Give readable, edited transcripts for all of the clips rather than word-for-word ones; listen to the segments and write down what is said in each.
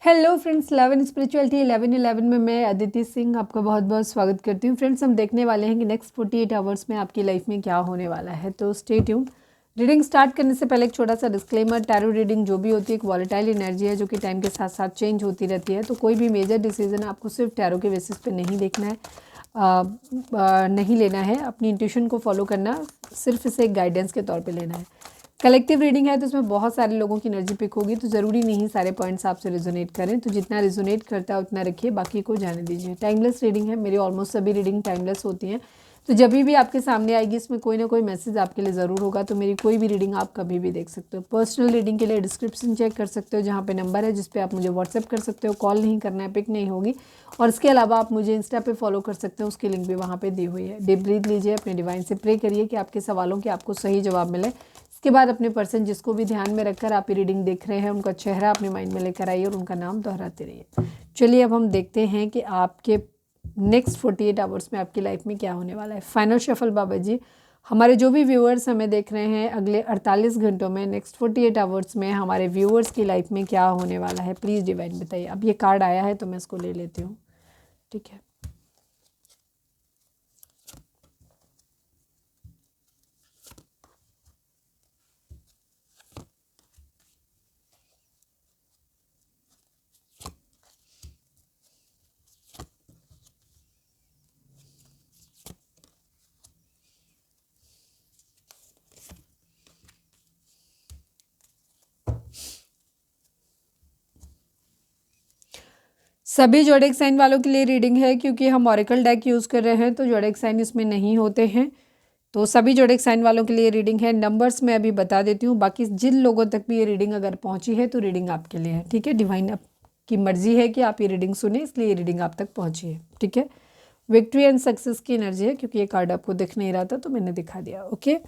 Hello friends, 11 spirituality 11 में मैं अदिति सिंह आपका बहुत बहुत स्वागत करती हूँ। फ्रेंड्स, हम देखने वाले हैं कि नेक्स्ट 48 आवर्स में आपकी लाइफ में क्या होने वाला है, तो स्टे ट्यून। रीडिंग स्टार्ट करने से पहले एक छोटा सा डिस्क्लेमर, टैरो रीडिंग जो भी होती है एक वॉलेटाइल एनर्जी है जो कि टाइम के साथ साथ चेंज होती रहती है, तो कोई भी मेजर डिसीजन आपको सिर्फ टैरो के बेसिस पे नहीं देखना है, नहीं लेना है। अपनी इंट्यूशन को फॉलो करना, सिर्फ इसे एक गाइडेंस के तौर पे लेना है। कलेक्टिव रीडिंग है तो इसमें बहुत सारे लोगों की एनर्जी पिक होगी, तो ज़रूरी नहीं सारे पॉइंट्स आपसे रिजोनेट करें, तो जितना रिजोनेट करता है उतना रखिए, बाकी को जाने दीजिए। टाइमलेस रीडिंग है, मेरी ऑलमोस्ट सभी रीडिंग टाइमलेस होती हैं, तो जब भी आपके सामने आएगी इसमें कोई ना कोई मैसेज आपके लिए ज़रूर होगा, तो मेरी कोई भी रीडिंग आप कभी भी देख सकते हो। पर्सनल रीडिंग के लिए डिस्क्रिप्शन चेक कर सकते हो, जहाँ पे नंबर है जिस पे आप मुझे व्हाट्सएप कर सकते हो। कॉल नहीं करना है, पिक नहीं होगी। और इसके अलावा आप मुझे इंस्टा पे फॉलो कर सकते हो, उसकी लिंक भी वहाँ पे दी हुई है। डीप ब्रीथ लीजिए, अपने डिवाइन से प्रे करिए कि आपके सवालों के आपको सही जवाब मिले। इसके बाद अपने पर्सन जिसको भी ध्यान में रखकर आप ये रीडिंग देख रहे हैं उनका चेहरा अपने माइंड में लेकर आइए और उनका नाम दोहराते रहिए। चलिए अब हम देखते हैं कि आपके नेक्स्ट 48 आवर्स में आपकी लाइफ में क्या होने वाला है। फाइनल शफल बाबा जी, हमारे जो भी व्यूअर्स हमें देख रहे हैं अगले 48 घंटों में, नेक्स्ट 48 आवर्स में हमारे व्यूअर्स की लाइफ में क्या होने वाला है, प्लीज़ डिवाइन बताइए। अब ये कार्ड आया है तो मैं इसको ले लेती हूँ, ठीक है। सभी जोडिक साइन वालों के लिए रीडिंग है, क्योंकि हम ऑरेकल डेक यूज़ कर रहे हैं तो जोडिक साइन इसमें नहीं होते हैं, तो सभी जोडिक साइन वालों के लिए रीडिंग है। नंबर्स मैं अभी बता देती हूँ, बाकी जिन लोगों तक भी ये रीडिंग अगर पहुँची है तो रीडिंग आपके लिए है, ठीक है। डिवाइन आपकी मर्जी है कि आप ये रीडिंग सुने, इसलिए ये रीडिंग आप तक पहुँची है, ठीक है। विक्ट्री एंड सक्सेस की एनर्जी है, क्योंकि ये कार्ड आपको दिख नहीं रहा था तो मैंने दिखा दिया, ओके।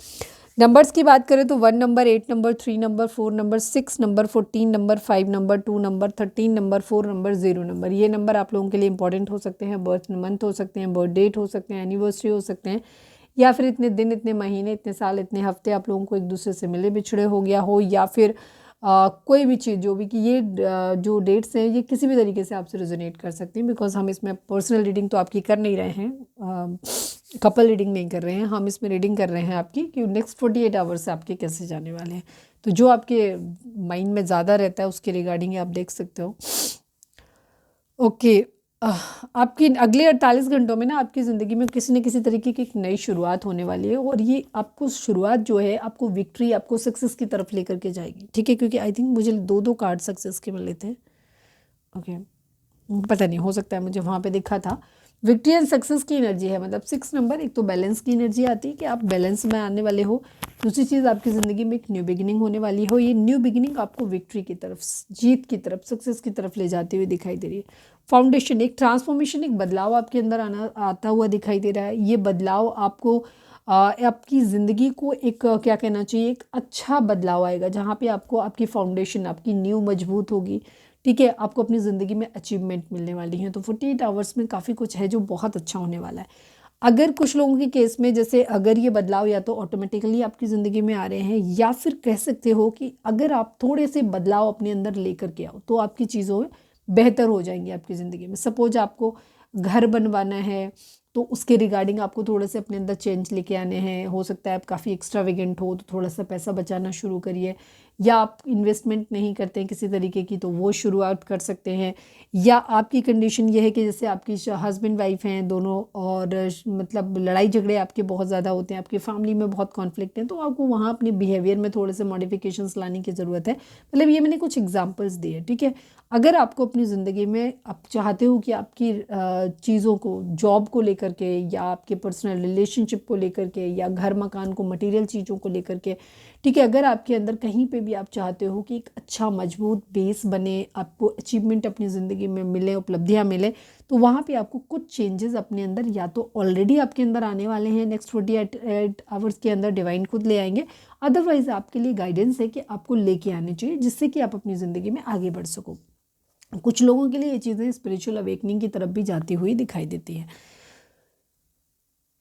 नंबर्स की बात करें तो 1 number, 8 number, 3 number, 4 number, 6 number, 14 number, 5 number, 2 number, 13 number, 4 number, 0 number, ये नंबर आप लोगों के लिए इंपॉर्टेंट हो सकते हैं। बर्थ मंथ हो सकते हैं, बर्थ डेट हो सकते हैं, एनिवर्सरी हो सकते हैं, या फिर इतने दिन, इतने महीने, इतने साल, इतने हफ्ते आप लोगों को एक दूसरे से मिले बिछड़े हो गया हो, या फिर कोई भी चीज़ जो भी, कि ये जो डेट्स हैं ये किसी भी तरीके से आपसे रेजोनेट कर सकती हैं, बिकॉज हम इसमें पर्सनल रीडिंग तो आपकी कर नहीं रहे हैं, कपल रीडिंग नहीं कर रहे हैं, हम इसमें रीडिंग कर रहे हैं आपकी कि नेक्स्ट 48 आवर्स आपके कैसे जाने वाले हैं। तो जो आपके माइंड में ज़्यादा रहता है उसके रिगार्डिंग आप देख सकते हो, ओके। आपकी अगले 48 घंटों में ना आपकी ज़िंदगी में किसी न किसी तरीके की एक नई शुरुआत होने वाली है, और ये आपको शुरुआत जो है आपको विक्ट्री, आपको सक्सेस की तरफ लेकर के जाएगी, ठीक है। क्योंकि आई थिंक मुझे दो कार्ड सक्सेस के मिले थे, ओके। पता नहीं, हो सकता है, मुझे वहाँ पे दिखा था। विक्ट्री एंड सक्सेस की एनर्जी है, मतलब 6 नंबर, एक तो बैलेंस की एनर्जी आती है कि आप बैलेंस में आने वाले हो। दूसरी चीज़, आपकी ज़िंदगी में एक न्यू बिगिनिंग होने वाली हो, ये न्यू बिगिनिंग आपको विक्ट्री की तरफ, जीत की तरफ, सक्सेस की तरफ ले जाती हुई दिखाई दे रही है। फाउंडेशन, एक ट्रांसफॉर्मेशन, एक बदलाव आपके अंदर आता हुआ दिखाई दे रहा है। ये बदलाव आपको आपकी ज़िंदगी को एक क्या कहना चाहिए, एक अच्छा बदलाव आएगा, जहाँ पे आपको आपकी फाउंडेशन आपकी न्यू मजबूत होगी, ठीक है। आपको अपनी ज़िंदगी में अचीवमेंट मिलने वाली है, तो 48 आवर्स में काफ़ी कुछ है जो बहुत अच्छा होने वाला है। अगर कुछ लोगों के केस में, जैसे अगर ये बदलाव या तो ऑटोमेटिकली आपकी ज़िंदगी में आ रहे हैं, या फिर कह सकते हो कि अगर आप थोड़े से बदलाव अपने अंदर लेकर के आओ तो आपकी चीज़ों में बेहतर हो जाएंगी आपकी ज़िंदगी में। सपोज आपको घर बनवाना है तो उसके रिगार्डिंग आपको थोड़े से अपने अंदर चेंज लेके आने हैं। हो सकता है आप काफ़ी एक्स्ट्रावेगेंट हो तो थोड़ा सा पैसा बचाना शुरू करिए, या आप इन्वेस्टमेंट नहीं करते हैं किसी तरीके की तो वो शुरुआत कर सकते हैं। या आपकी कंडीशन ये है कि जैसे आपकी हस्बैंड वाइफ हैं दोनों, और मतलब लड़ाई झगड़े आपके बहुत ज़्यादा होते हैं, आपकी फैमिली में बहुत कॉन्फ्लिक्ट है, तो आपको वहाँ अपने बिहेवियर में थोड़े से मॉडिफिकेशंस लाने की ज़रूरत है। मतलब ये मैंने कुछ एग्जांपल्स दिए, ठीक है। अगर आपको अपनी ज़िंदगी में आप चाहते हो कि आपकी चीज़ों को, जॉब को लेकर के, या आपके पर्सनल रिलेशनशिप को लेकर के, या घर मकान को, मटेरियल चीज़ों को लेकर के, ठीक है, अगर आपके अंदर कहीं पे भी आप चाहते हो कि एक अच्छा मजबूत बेस बने, आपको अचीवमेंट अपनी ज़िंदगी में मिले, उपलब्धियाँ मिले, तो वहाँ पे आपको कुछ चेंजेस अपने अंदर या तो ऑलरेडी आपके अंदर आने वाले हैं, नेक्स्ट 48 आवर्स के अंदर डिवाइन खुद ले आएंगे। अदरवाइज आपके लिए गाइडेंस है कि आपको लेके आने चाहिए, जिससे कि आप अपनी ज़िंदगी में आगे बढ़ सको। कुछ लोगों के लिए ये चीज़ें स्पिरिचुअल अवेकनिंग की तरफ भी जाती हुई दिखाई देती है।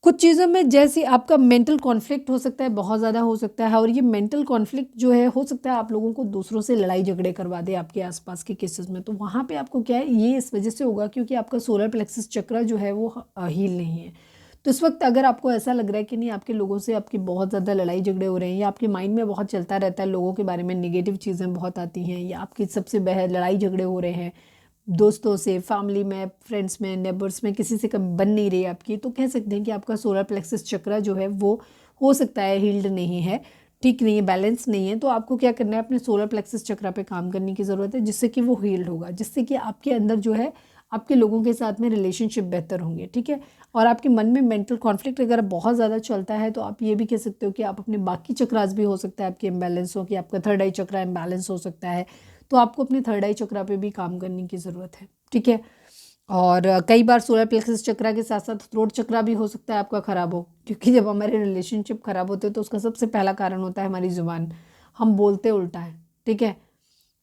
कुछ चीज़ों में जैसे आपका मेंटल कॉन्फ्लिक्ट हो सकता है, बहुत ज़्यादा हो सकता है, और ये मेंटल कॉन्फ्लिक्ट जो है हो सकता है आप लोगों को दूसरों से लड़ाई झगड़े करवा दे आपके आसपास के केसेस में। तो वहाँ पे आपको क्या है, ये इस वजह से होगा क्योंकि आपका सोलर प्लेक्सस चक्र जो है वो हील नहीं है। तो इस वक्त अगर आपको ऐसा लग रहा है कि नहीं, आपके लोगों से आपकी बहुत ज़्यादा लड़ाई झगड़े हो रहे हैं, या आपके माइंड में बहुत चलता रहता है, लोगों के बारे में नेगेटिव चीज़ें बहुत आती हैं, या आपकी सबसे लड़ाई झगड़े हो रहे हैं दोस्तों से, फैमिली में, फ्रेंड्स में, नेबर्स में, किसी से कभी बन नहीं रही आपकी, तो कह सकते हैं कि आपका सोलर प्लेक्सस चक्र जो है वो हो सकता है हील्ड नहीं है, ठीक नहीं है, बैलेंस नहीं है। तो आपको क्या करना है, अपने सोलर प्लेक्सस चक्र पे काम करने की ज़रूरत है, जिससे कि वो हील्ड होगा, जिससे कि आपके अंदर जो है आपके लोगों के साथ में रिलेशनशिप बेहतर होंगे, ठीक है। और आपके मन में मेंटल कॉन्फ्लिक्ट अगर बहुत ज़्यादा चलता है तो आप ये भी कह सकते हो कि आप अपने बाकी चक्रास भी हो सकता है आपके इम्बैलेंस हो, कि आपका थर्ड आई चक्रा इम्बैलेंस हो सकता है। तो आपको अपने थर्ड आई चक्रा पे भी काम करने की ज़रूरत है, ठीक है। और कई बार सोलर प्लेक्सस चक्रा के साथ साथ थ्रोट चक्रा भी हो सकता है आपका ख़राब हो, क्योंकि जब हमारे रिलेशनशिप ख़राब होते हैं तो उसका सबसे पहला कारण होता है हमारी ज़ुबान। हम बोलते उल्टा है, ठीक है,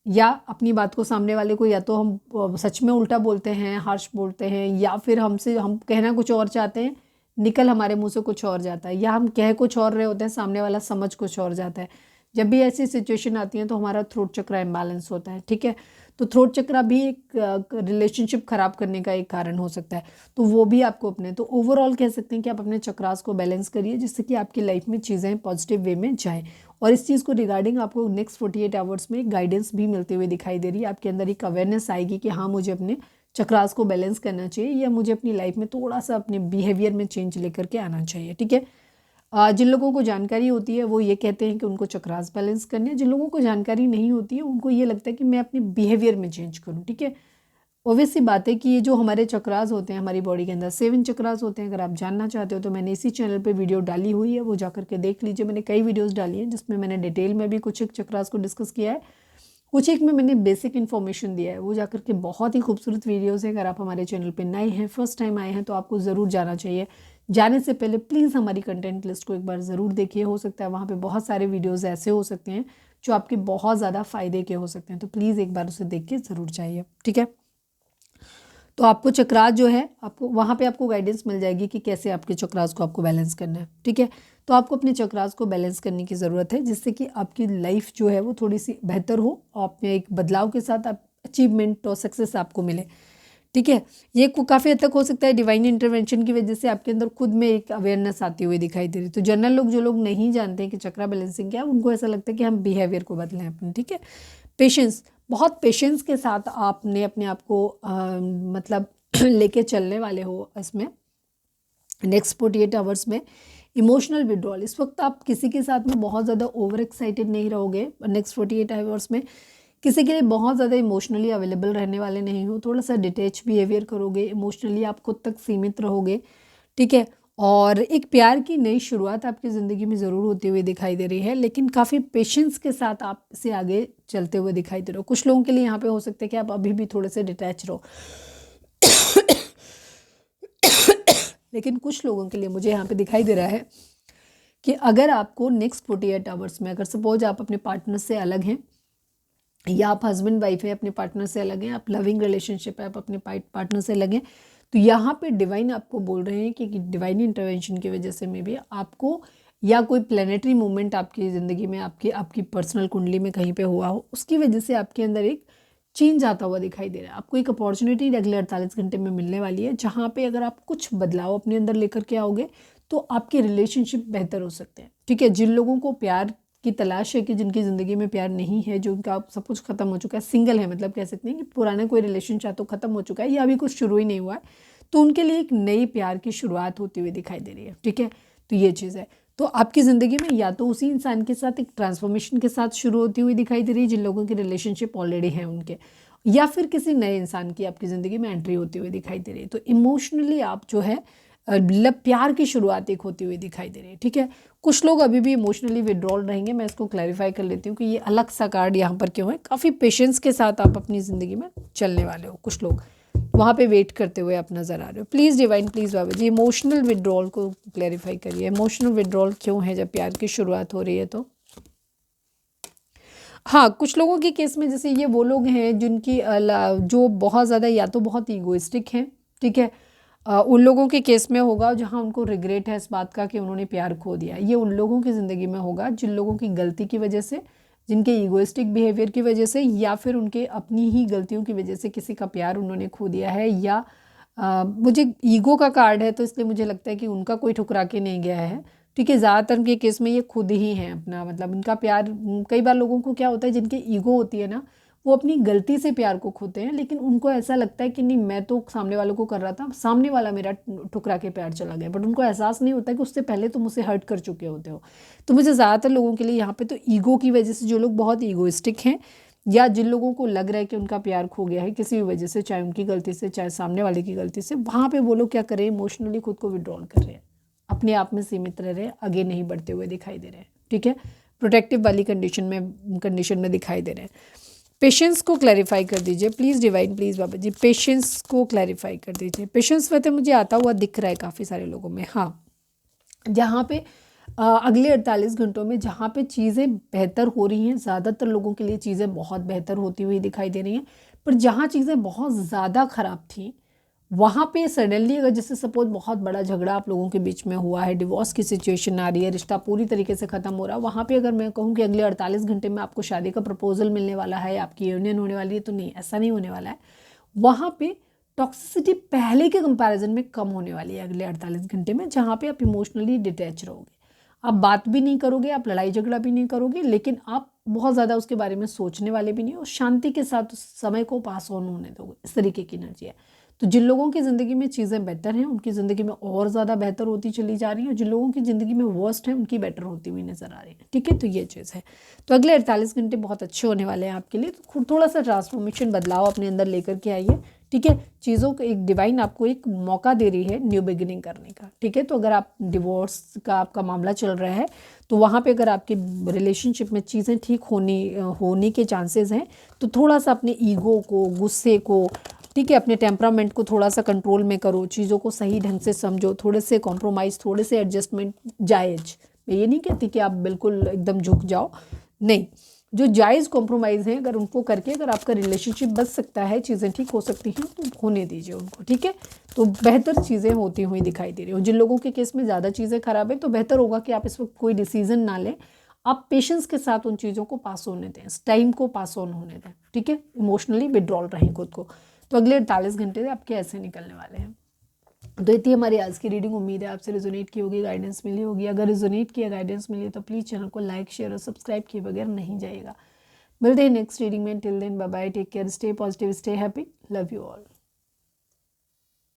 या अपनी बात को सामने वाले को या तो हम सच में उल्टा बोलते हैं, हार्श बोलते हैं, या फिर हम कहना कुछ और चाहते हैं, निकल हमारे मुंह से कुछ और जाता है, या हम कह कुछ और रहे होते हैं, सामने वाला समझ कुछ और जाता है। जब भी ऐसी सिचुएशन आती है तो हमारा थ्रोट चक्रा इम्बैलेंस होता है, ठीक है। तो थ्रोट चक्रा भी एक रिलेशनशिप खराब करने का एक कारण हो सकता है, तो वो भी आपको अपने, तो ओवरऑल कह सकते हैं कि आप अपने चक्रास को बैलेंस करिए, जिससे कि आपकी लाइफ में चीज़ें पॉजिटिव वे में जाएँ। और इस चीज़ को रिगार्डिंग आपको नेक्स्ट 48 आवर्स में गाइडेंस भी मिलती हुई दिखाई दे रही है। आपके अंदर एक अवेयरनेस आएगी कि हाँ, मुझे अपने चक्रास को बैलेंस करना चाहिए, या मुझे अपनी लाइफ में थोड़ा सा अपने बिहेवियर में चेंज लेकर के आना चाहिए, ठीक है। जिन लोगों को जानकारी होती है वो ये कहते हैं कि उनको चक्रास बैलेंस करने हैं, जिन लोगों को जानकारी नहीं होती है उनको ये लगता है कि मैं अपने बिहेवियर में चेंज करूँ, ठीक है। ऑब्वियस सी बात है कि ये जो हमारे चक्रास होते हैं हमारी बॉडी के अंदर 7 चक्रास होते हैं। अगर आप जानना चाहते हो तो मैंने इसी चैनल पे वीडियो डाली हुई है, वो जाकर के देख लीजिए। मैंने कई वीडियोस डाली हैं जिसमें मैंने डिटेल में भी कुछ एक चक्रास को डिस्कस किया है, कुछ एक में मैंने बेसिक इन्फॉर्मेशन दिया है, वो जाकर के बहुत ही खूबसूरत वीडियोज़ है। अगर आप हमारे चैनल पर नए हैं, फर्स्ट टाइम आए हैं, तो आपको ज़रूर जाना चाहिए। जाने से पहले प्लीज़ हमारी कंटेंट लिस्ट को एक बार ज़रूर देखिए, हो सकता है वहाँ पे बहुत सारे वीडियोज़ ऐसे हो सकते हैं जो आपके बहुत ज़्यादा फ़ायदे के हो सकते हैं, तो प्लीज़ एक बार उसे देख के ज़रूर जाइए, ठीक है। तो आपको चक्रास जो है, आपको वहाँ पे आपको गाइडेंस मिल जाएगी कि कैसे आपके चक्रास को आपको बैलेंस करना है, ठीक है। तो आपको अपने चक्रास को बैलेंस करने की ज़रूरत है, जिससे कि आपकी लाइफ जो है वो थोड़ी सी बेहतर हो, और आप में एक बदलाव के साथ आप अचीवमेंट और सक्सेस आपको मिले, ठीक है। ये काफ़ी हद तक हो सकता है डिवाइन इंटरवेंशन की वजह से आपके अंदर खुद में एक अवेयरनेस आती हुई दिखाई दे रही। तो जनरल लोग, जो लोग नहीं जानते हैं कि चक्रा बैलेंसिंग क्या है, उनको ऐसा लगता है कि हम बिहेवियर को बदलें अपने, ठीक है। पेशेंस, बहुत पेशेंस के साथ आपने अपने आप को मतलब लेके चलने वाले हो इसमें नेक्स्ट 48 आवर्स में। इमोशनल विड्रॉल, इस वक्त आप किसी के साथ में बहुत ज़्यादा ओवर एक्साइटेड नहीं रहोगे नेक्स्ट 48 आवर्स में, किसी के लिए बहुत ज़्यादा इमोशनली अवेलेबल रहने वाले नहीं हो, थोड़ा सा डिटेच बिहेवियर करोगे, इमोशनली आप खुद तक सीमित रहोगे, ठीक है। और एक प्यार की नई शुरुआत आपकी ज़िंदगी में ज़रूर होती हुई दिखाई दे रही है, लेकिन काफ़ी पेशेंस के साथ आप इसे आगे चलते हुए दिखाई दे रहे हो। कुछ लोगों के लिए यहाँ पे हो सकता है कि आप अभी भी थोड़े से डिटैच रहो लेकिन कुछ लोगों के लिए मुझे यहाँ पे दिखाई दे रहा है कि अगर आपको नेक्स्ट 48 आवर्स में, अगर सपोज आप अपने पार्टनर से अलग हैं, या आप हस्बैंड वाइफ है अपने पार्टनर से अलग हैं, आप लविंग रिलेशनशिप है, आप अपने पार्टनर से अलग हैं, तो यहाँ पे डिवाइन आपको बोल रहे हैं कि डिवाइन इंटरवेंशन की वजह से में भी आपको, या कोई प्लानिटरी मूवमेंट आपकी ज़िंदगी में, आपकी आपकी पर्सनल कुंडली में कहीं पे हुआ हो, उसकी वजह से आपके अंदर एक चेंज आता हुआ दिखाई दे रहा है। आपको एक अपॉर्चुनिटी अगले 48 घंटे में मिलने वाली है, जहाँ पे अगर आप कुछ बदलाव अपने अंदर लेकर के आओगे तो आपके रिलेशनशिप बेहतर हो सकते हैं, ठीक है। जिन लोगों को प्यार की तलाश है, कि जिनकी ज़िंदगी में प्यार नहीं है, जो उनका सब कुछ ख़त्म हो चुका है, सिंगल है, मतलब कह सकते हैं कि पुराना कोई रिलेशन चाहे तो ख़त्म हो चुका है, या अभी कुछ शुरू ही नहीं हुआ है, तो उनके लिए एक नई प्यार की शुरुआत होती हुई दिखाई दे रही है, ठीक है। तो ये चीज़ है, तो आपकी ज़िंदगी में या तो उसी इंसान के साथ एक ट्रांसफॉर्मेशन के साथ शुरू होती हुई दिखाई दे रही है जिन लोगों की रिलेशनशिप ऑलरेडी है उनके, या फिर किसी नए इंसान की आपकी ज़िंदगी में एंट्री होती हुई दिखाई दे रही है। तो इमोशनली आप जो है प्यार की शुरुआत एक होती हुई दिखाई दे रही है, ठीक है। कुछ लोग अभी भी इमोशनली विड्रॉल रहेंगे, मैं इसको क्लैरिफाई कर लेती हूँ कि ये अलग सा कार्ड यहाँ पर क्यों है। काफ़ी पेशेंस के साथ आप अपनी ज़िंदगी में चलने वाले हो, कुछ लोग वहाँ पे वेट करते हुए आप नज़र आ रहे हो। Please divine, please Baba ji, emotional withdrawal को क्लैरिफाई करिए। इमोशनल विड्रॉल क्यों है जब प्यार की शुरुआत हो रही है? तो हाँ, कुछ लोगों के केस में जैसे ये वो लोग हैं जिनकी जो बहुत ज़्यादा या तो बहुत ईगोइस्टिक हैं, ठीक है, उन लोगों के केस में होगा जहाँ उनको रिग्रेट है इस बात का कि उन्होंने प्यार खो दिया। ये उन लोगों की ज़िंदगी में होगा जिन लोगों की गलती की वजह से, जिनके ईगोइस्टिक बिहेवियर की वजह से, या फिर उनके अपनी ही गलतियों की वजह से किसी का प्यार उन्होंने खो दिया है, या मुझे ईगो का कार्ड है तो इसलिए मुझे लगता है कि उनका कोई ठुकरा के नहीं गया है। ठीक है, ज़्यादातर के केस में ये खुद ही हैं अपना, मतलब इनका प्यार, कई बार लोगों को क्या होता है जिनके ईगो होती है ना, वो अपनी गलती से प्यार को खोते हैं, लेकिन उनको ऐसा लगता है कि नहीं मैं तो सामने वालों को कर रहा था, सामने वाला मेरा ठुकरा के प्यार चला गया, बट उनको एहसास नहीं होता कि उससे पहले तुम उसे हर्ट कर चुके होते हो। तो मुझे ज़्यादातर लोगों के लिए यहाँ पे तो ईगो की वजह से, जो लोग बहुत ईगोइस्टिक हैं या जिन लोगों को लग रहा है कि उनका प्यार खो गया है किसी भी वजह से, चाहे उनकी गलती से चाहे सामने वाले की गलती से, वहाँ पे वो लोग क्या कर रहे हैं, इमोशनली खुद को विड्रॉल कर रहे हैं, अपने आप में सीमित रह रहे हैं, आगे नहीं बढ़ते हुए दिखाई दे रहे हैं। ठीक है, प्रोटेक्टिव वाली कंडीशन में दिखाई दे रहे हैं। पेशेंस को क्लैरिफाई कर दीजिए please divine, please Baba ji patience को क्लैरिफाई कर दीजिए। पेशेंस वैसे मुझे आता हुआ दिख रहा है काफ़ी सारे लोगों में। हाँ, जहाँ पे अगले 48 घंटों में जहाँ पे चीज़ें बेहतर हो रही हैं, ज़्यादातर लोगों के लिए चीज़ें बहुत बेहतर होती हुई दिखाई दे रही हैं, पर जहाँ चीज़ें बहुत ज़्यादा ख़राब थी वहाँ पे सडनली, अगर जैसे सपोज बहुत बड़ा झगड़ा आप लोगों के बीच में हुआ है, डिवोर्स की सिचुएशन आ रही है, रिश्ता पूरी तरीके से ख़त्म हो रहा है, वहाँ पे अगर मैं कहूँ कि अगले 48 घंटे में आपको शादी का प्रपोजल मिलने वाला है, आपकी यूनियन होने वाली है, तो नहीं, ऐसा नहीं होने वाला है। वहाँ पे टॉक्सिसिटी पहले के कंपैरिजन में कम होने वाली है अगले 48 घंटे में, जहाँ पे आप इमोशनली डिटैच रहोगे, आप बात भी नहीं करोगे, आप लड़ाई झगड़ा भी नहीं करोगे, लेकिन आप बहुत ज़्यादा उसके बारे में सोचने वाले भी नहीं हो, शांति के साथ उस समय को पास ऑन होने दोगे। इस तरीके की एनर्जी है। तो जिन लोगों की ज़िंदगी में चीज़ें बेटर हैं उनकी ज़िंदगी में और ज़्यादा बेहतर होती चली जा रही है, और जिन लोगों की ज़िंदगी में वर्स्ट है उनकी बेटर होती हुई नज़र आ रही है। ठीक है, तो ये चीज़ है। तो अगले 48 घंटे बहुत अच्छे होने वाले हैं आपके लिए। तो थोड़ा सा ट्रांसफॉर्मेशन, बदलाव अपने अंदर लेकर के आइए। ठीक है, चीज़ों को एक डिवाइन आपको एक मौका दे रही है न्यू बिगिनिंग करने का। ठीक है, तो अगर आप डिवोर्स का आपका मामला चल रहा है तो वहाँ पे अगर आपके रिलेशनशिप में चीज़ें ठीक होने के चांसेस हैं, तो थोड़ा सा अपने ईगो को, गुस्से को, ठीक है, अपने टेम्परामेंट को थोड़ा सा कंट्रोल में करो, चीज़ों को सही ढंग से समझो, थोड़े से कॉम्प्रोमाइज़, थोड़े से एडजस्टमेंट जायज़। मैं ये नहीं कहती कि आप बिल्कुल एकदम झुक जाओ, नहीं, जो जायज़ कॉम्प्रोमाइज़ हैं अगर उनको करके अगर आपका रिलेशनशिप बच सकता है, चीज़ें ठीक हो सकती हैं, तो होने दीजिए उनको। ठीक है, तो बेहतर चीज़ें होती हुई दिखाई दे रही हो। जिन लोगों के केस में ज़्यादा चीज़ें ख़राब है तो बेहतर होगा कि आप इस वक्त कोई डिसीज़न ना लें, आप पेशेंस के साथ उन चीज़ों को पास होने दें, टाइम को पास ऑन होने दें। ठीक है, इमोशनली विड्रॉल रहें खुद को। तो अगले 48 घंटे आपके ऐसे निकलने वाले हैं। तो ये थी हमारी आज की रीडिंग। उम्मीद है आपसे रिजोनेट की होगी, गाइडेंस मिली होगी। अगर रिजोनेट किया, गाइडेंस मिली तो प्लीज़ चैनल को लाइक, शेयर और सब्सक्राइब किए बगैर नहीं जाइएगा। मिलते हैं नेक्स्ट रीडिंग में। Till then bye bye, take care, stay positive, stay happy, love you all.